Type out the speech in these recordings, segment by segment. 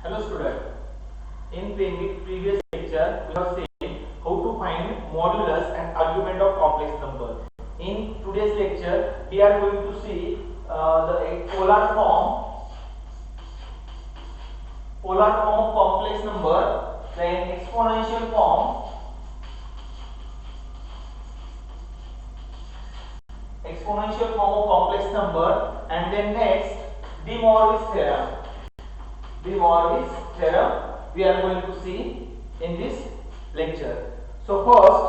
Hello student. In previous lecture, we have seen how to find modulus and argument of complex number. In today's lecture, we are going to see the polar form of complex number, then exponential form of complex number, and then next De Moivre's theorem. De Moivre's theorem we are going to see in this lecture. So first,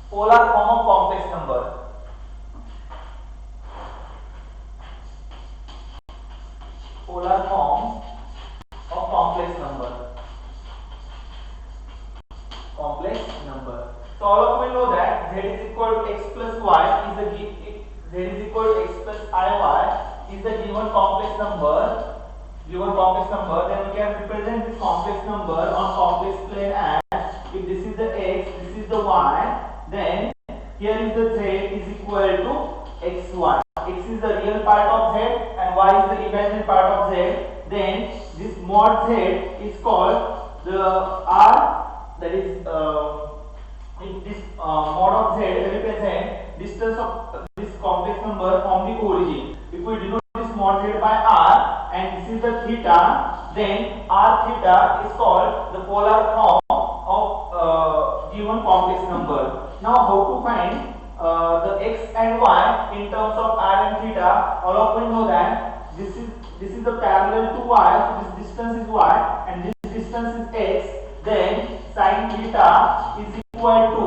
polar form of complex number. Polar form of complex number. So all of you know that z is equal to x plus y is the z is equal to x plus iy is the given complex number. Then we can represent this complex number on complex plane as if this is the x, this is the y, then here is the z is equal to xy. X is the real part of z and y is the imaginary part of z. Then this mod z is called the r, that is if this mod of z represent distance of this complex number from the origin. If we denote this mod z by r and this is the theta, then r theta is called the polar form of given complex number. Now how to find the x and y in terms of r and theta? All of you know that this is the parallel to y, so this distance is y and this distance is x. Then sin theta is equal to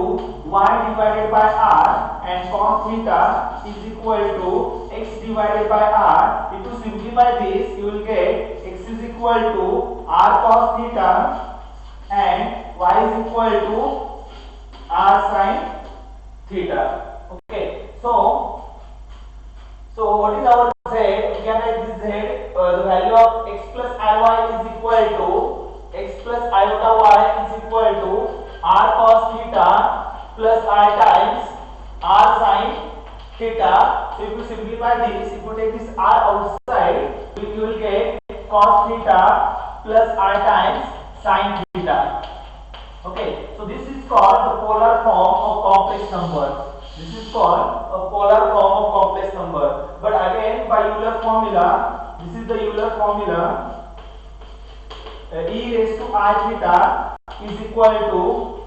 y divided by r and cos theta is equal to x divided by r. If you simplify this, you will get x is equal to r cos theta and y is equal to r sin theta. Okay, so what is our z? We can write this z, the value of x plus iy is equal to x plus iota y is equal to r cos theta plus I times r sin theta. So if you simplify this, if you take this r outside, you will get cos theta plus I times sin theta. Okay, so this is called the polar form of complex number. This is called a polar form of complex number. But again, by Euler formula, this is the Euler formula. E raised to I theta is equal to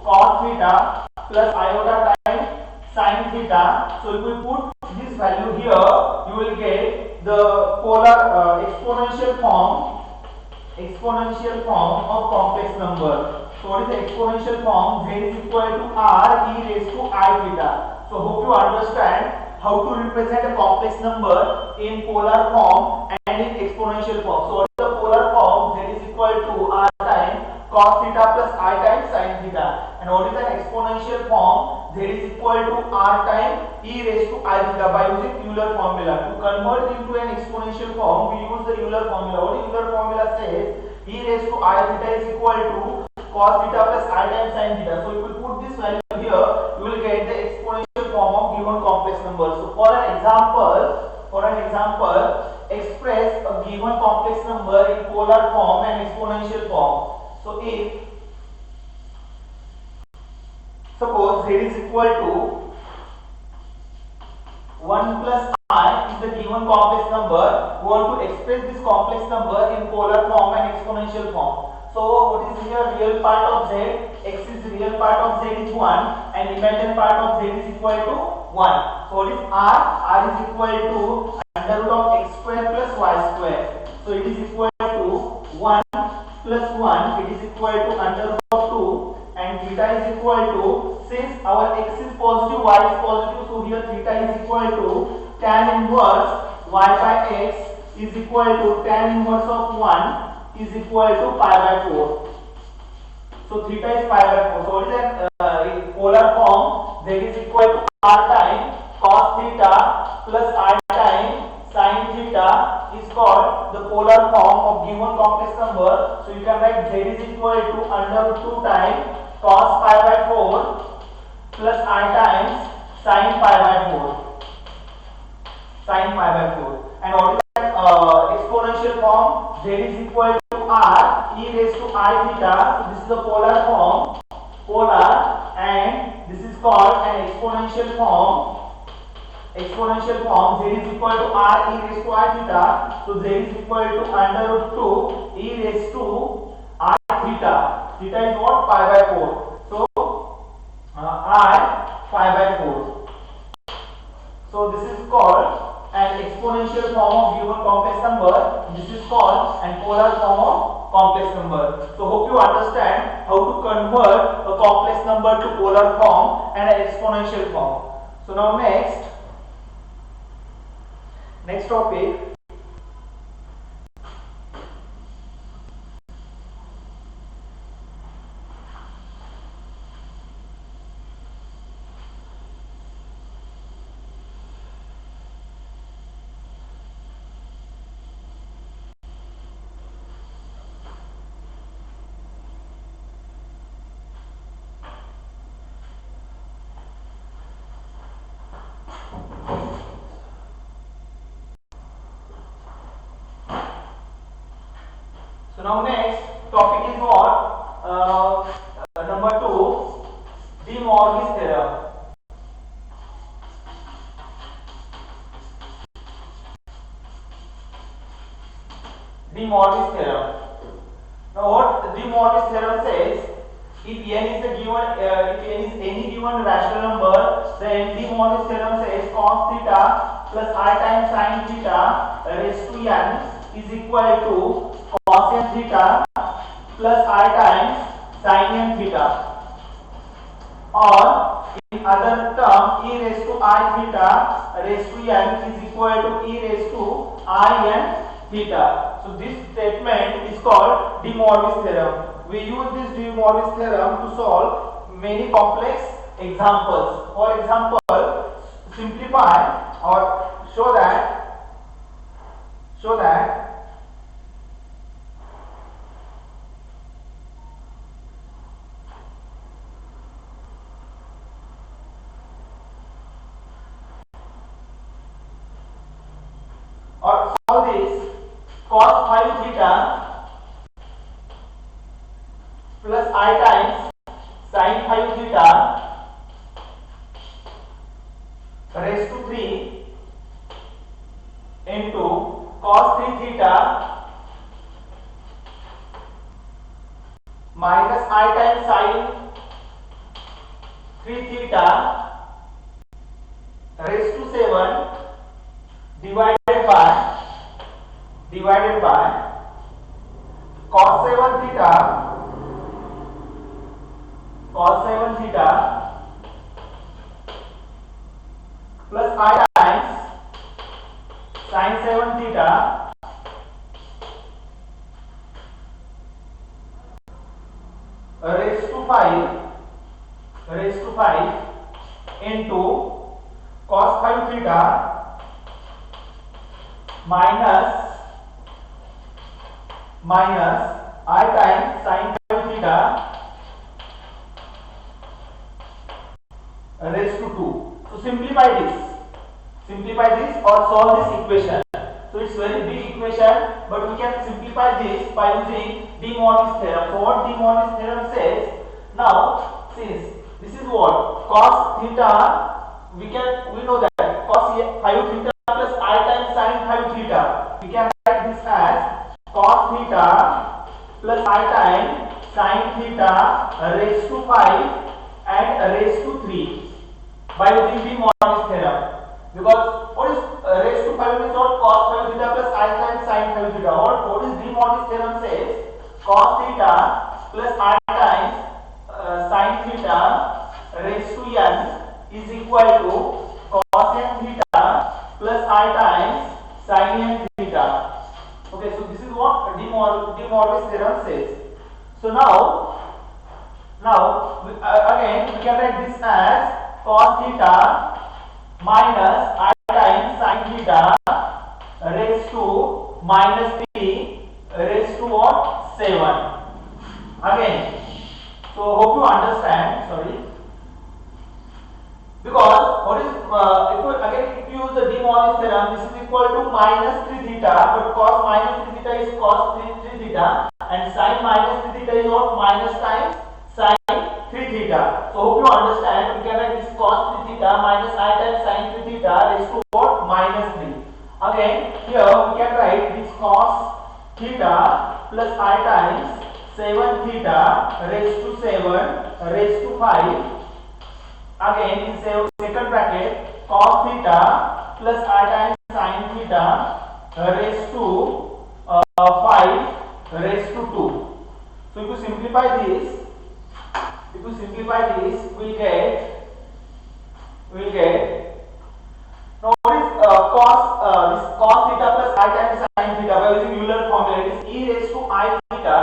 cos theta plus iota times sin theta. So if we put this value here, you will get the polar exponential form of complex number. So what is the exponential form? Z is equal to r e raised to I theta. So hope you understand how to represent a complex number in polar form and in exponential form. So what is the polar form? Z is equal to r times cos theta plus I times sin theta. And what is the exponential form? Z is equal to r times e raised to I theta by using Euler formula. To convert into an exponential form, we use the Euler formula. What Euler formula says? E raised to I theta is equal to cos theta plus I times sin theta. So if we put this value here, you will get the exponential form of given complex number. So for an example, express a given complex number in polar form and exponential form. So if suppose z is equal to 1 plus I is the given complex number, we want to express this complex number in polar form and exponential form. So what is here? Real part of z, x is real part of z is 1 and imaginary part of z is equal to 1. So what is r? R is equal to under root of x square plus y square. So it is equal to 1 plus 1, it is equal to under root of 2, and theta is equal to, since our x is positive, y is positive, so here theta is equal to tan inverse y by x is equal to tan inverse of 1 is equal to pi by 4. So theta is pi by 4. So what is that in polar form? Z is equal to r times cos theta plus I times sin theta is called the polar form of given complex number. So you can write z is equal to under root 2 times cos pi by 4 plus I times sin pi by 4. And what is that exponential form? z is equal to r e raised to I theta. So this is the polar form, polar, and this is called an exponential form. Exponential form, z is equal to r e raised to I theta. So z is equal to under root 2 e raised to I theta. Theta is what? Pi by 4. So I pi by 4. So this is called an exponential form of given complex number. This is called an polar form of complex number. So hope you understand how to convert a complex number to polar form and an exponential form. So now next topic. So now next topic is what? Number 2, De Morgan's theorem. De Morgan's theorem. Now what De Morgan's theorem says? If n is a given, if n is any given rational number, then De Morgan's theorem says cos theta plus I times sin theta raised to n is equal to cos n theta plus I times sin n theta, or in other term e raised to I theta raised to n is equal to e raised to I n theta. So this statement is called De Morgan's theorem. We use this De Morgan's theorem to solve many complex examples. For example, simplify or show that or solve this cos 5 theta plus I times sin 5 theta raised to 3 into cos 3 theta minus I times sin 3 theta raised to 7 divided by cos 7 theta plus I times sin 7 theta raised to 5 into cos 5 theta minus I times sin 5 theta raised to 2. So simplify this or solve this equation. So it's very big equation, but we can simplify this by using De Morgan's theorem. So what De Morgan's theorem says? Now since this is what cos theta, we know that cos 5 theta plus I times sin 5 theta, we can write this as cos theta plus I times sin theta raised to 5 and raised to 3 by using De Morgan's theorem. Because what is raised to 5 is what? Cos 5 theta plus I times sin 5 theta. What is De Morgan's theorem says? Cos theta plus I times sin theta raised to n is equal to cos n theta plus I times sin n theta. Okay, so this is what De Morgan's theorem says. So now again we can write this as cos theta minus I times sin theta raised to minus 3 raised to what? 7. Again, so hope you understand. Sorry, because what is again if you use the De Morris theorem, this is equal to minus 3 theta, but cos minus 3 theta is cos 3 theta, and sin minus 3 theta is what? Minus times sin 3 theta. So hope you understand. We can write this cos 3 theta minus I times sin 3 theta raised to what? Minus 3. Again here we can write this cos theta plus I times 7 theta raised to 7 raised to 5. Again in second bracket cos theta plus I times sin theta raised to 5 raised to 2. So if you simplify this, we'll get now what is this cos theta plus I times sin theta by using Euler formula? It is e raised to I theta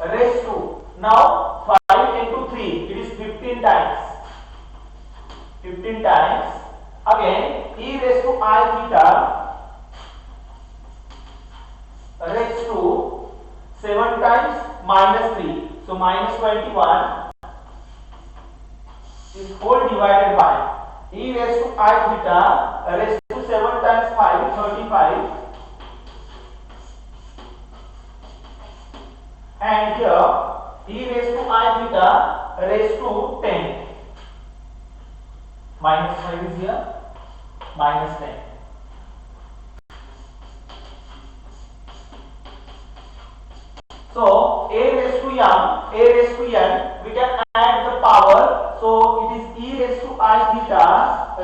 raised to, now 5 into 3, it is 15 times. Again e raised to I theta raised to 7 times minus 3, so minus 21 is whole divided by e raised to I theta raised to 7 times 5, 35, and here e raised to I theta raised to 10. Minus 5 is here, minus 10. So a raised to n, we can add the power. So it is e raised to I theta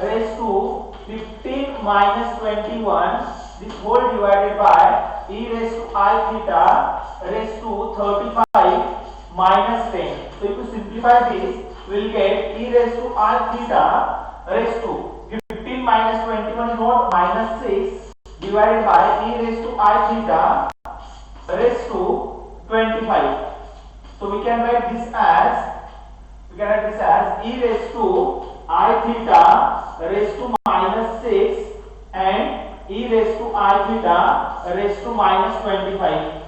raised to 15 minus 21, this whole divided by e raised to I theta raised to 35 minus 10. So if you simplify this, we will get e raised to I theta raised to 15 minus 21 is what? Minus 6 divided by e raised to I theta raised to 25. So we can write this as e raised to I theta raised to minus 6 and e raised to I theta raised to minus 25.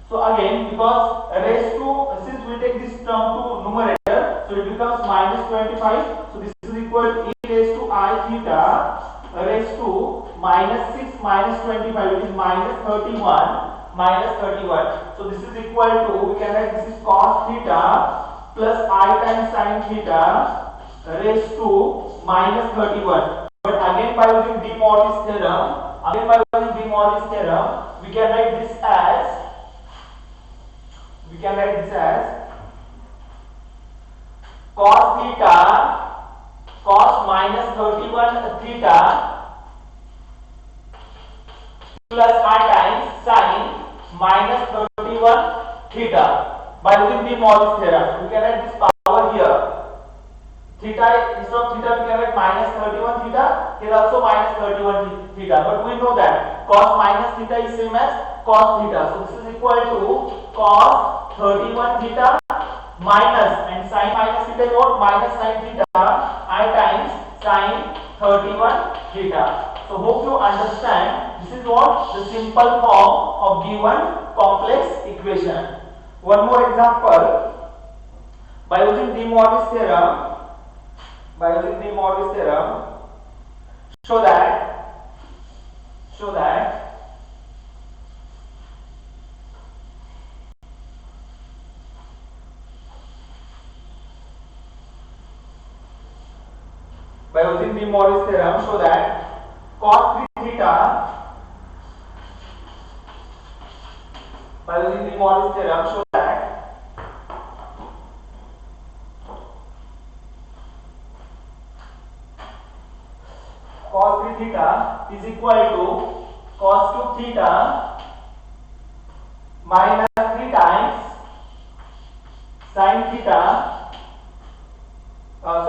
So again, because raised to, since we take this term to numerator, so it becomes minus 25. So this is equal to e raised to I theta raised to minus 6 minus 25, which is minus 31. So this is equal to, we can write this is cos theta plus I times sin theta raised to minus 31. But again by using De Morris theorem, we can write this as cos theta cos minus 31 theta plus I times sin minus 31 theta by using De Morris theorem. We can write this power here. Theta, instead of theta we can write minus 31 theta, here also minus 31 theta, but we know that cos minus theta is same as cos theta. So this is equal to cos 31 theta minus, and sin minus theta is what? Minus sin theta I times sin 31 theta. So hope you understand. This is what? The simple form of given complex equation. One more example. By using De Morris theorem, show that cos 3 theta is equal to cos 2 theta minus 3 times sin theta, cos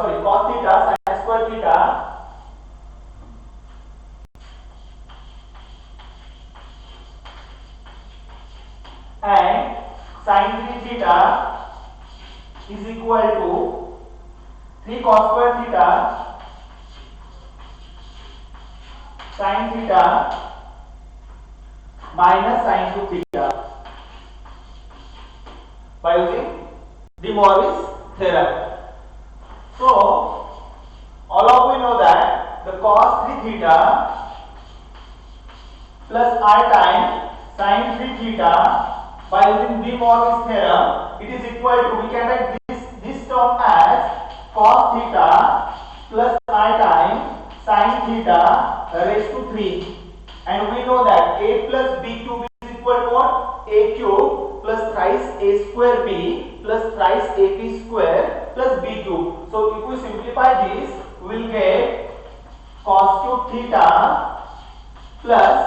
theta sin square theta and sin 3 theta is equal to 3 cos square theta sin theta minus sin 2 theta by using De Morris theorem. So all of we know that the cos 3 theta plus I times sin 3 theta by using De Morgan's theorem, it is equal to, we can write this term as cos theta plus I times sin theta raised to 3, and we know that a plus b cube is equal to what? A cube plus thrice a square b plus thrice ab square plus b cube. So if we simplify this, we will get cos cube theta plus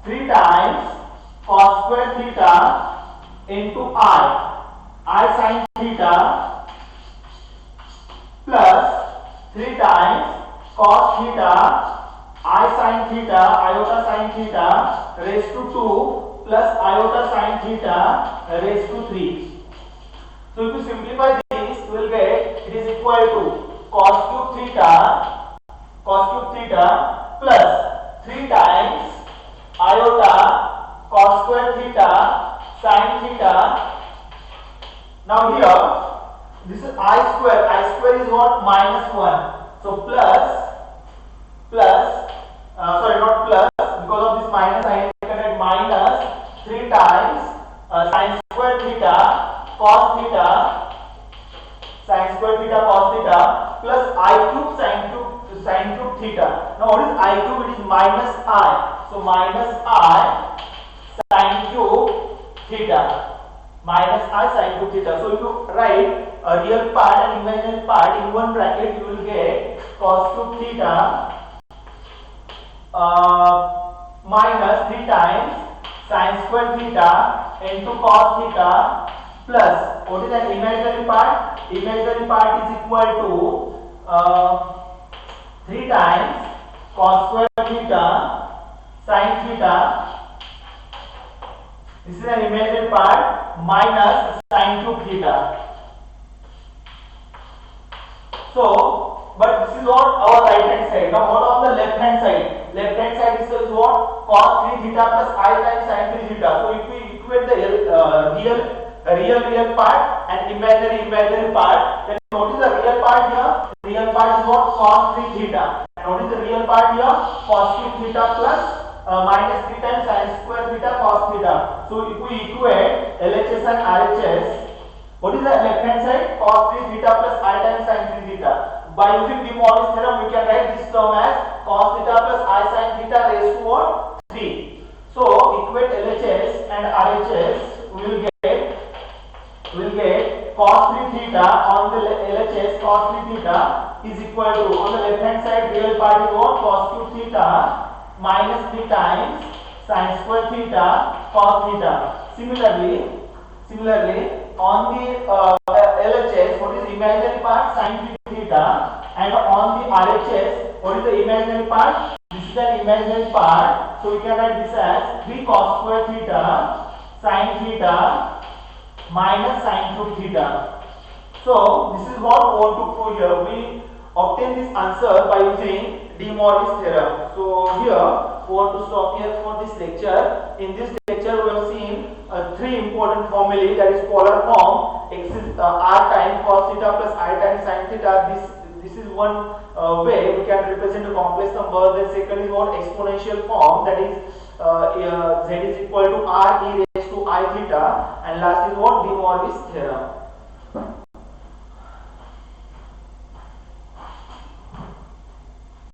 3 times cos square theta into I sin theta plus 3 times cos theta I sin theta iota sin theta raised to 2 plus iota sin theta raised to 3. So if you simplify this, you will get it is equal to cos cube theta plus 3 times iota cos square theta sin theta. Now here this is I square is what? Minus 1. So sorry, not plus, because of this minus I have taken minus 3 times sin square theta cos theta sin square theta cos theta plus I cube sin cube theta. Now what is I cube? It is minus I. So minus I sin cube theta. Minus I sin cube theta. So if you write a real part and imaginary part in one bracket, you will get cos cube theta minus 3 times sin square theta into cos theta plus, what is an imaginary part? Imaginary part is equal to 3 times cos square theta sin theta. This is an imaginary part minus sin cube theta. So, but this is what our right hand side. Now what on the left hand side? Left hand side is what? Cos 3 theta plus I times sin 3 theta. So if we equate the real part and imaginary part, then what is the real part here? Real part is what? Cos 3 theta. And what is the real part here? Cos cube theta plus minus 3 times sin square theta cos theta. So if we equate LHS and RHS, what is the left hand side? Cos 3 theta plus I times sin 3 theta. By using De Morgan's theorem, we can write this term as cos theta plus I sin theta raised to what? 3. So equate LHS and RHS, we will get cos 3 theta on the LHS. Cos 3 theta is equal to, on the left hand side, real part is what? Cos cube theta minus 3 times sin square theta cos theta. Similarly, on the LHS, what is the imaginary part? Sin 3 theta, and on the RHS, what is the imaginary part? This is an imaginary part, so we can write this as 3 cos square theta sin theta minus sin cube theta. So this is what we want to prove here. We obtain this answer by using De Morgan's theorem. So here we want to stop here for this lecture. In this lecture we have seen 3 important formulae, that is polar form, x is r times cos theta plus I times sin theta. This is one way we can represent a complex number. The second is what? Exponential form, that is z is equal to r e raised to I theta, and last is what? De Morgan's theorem.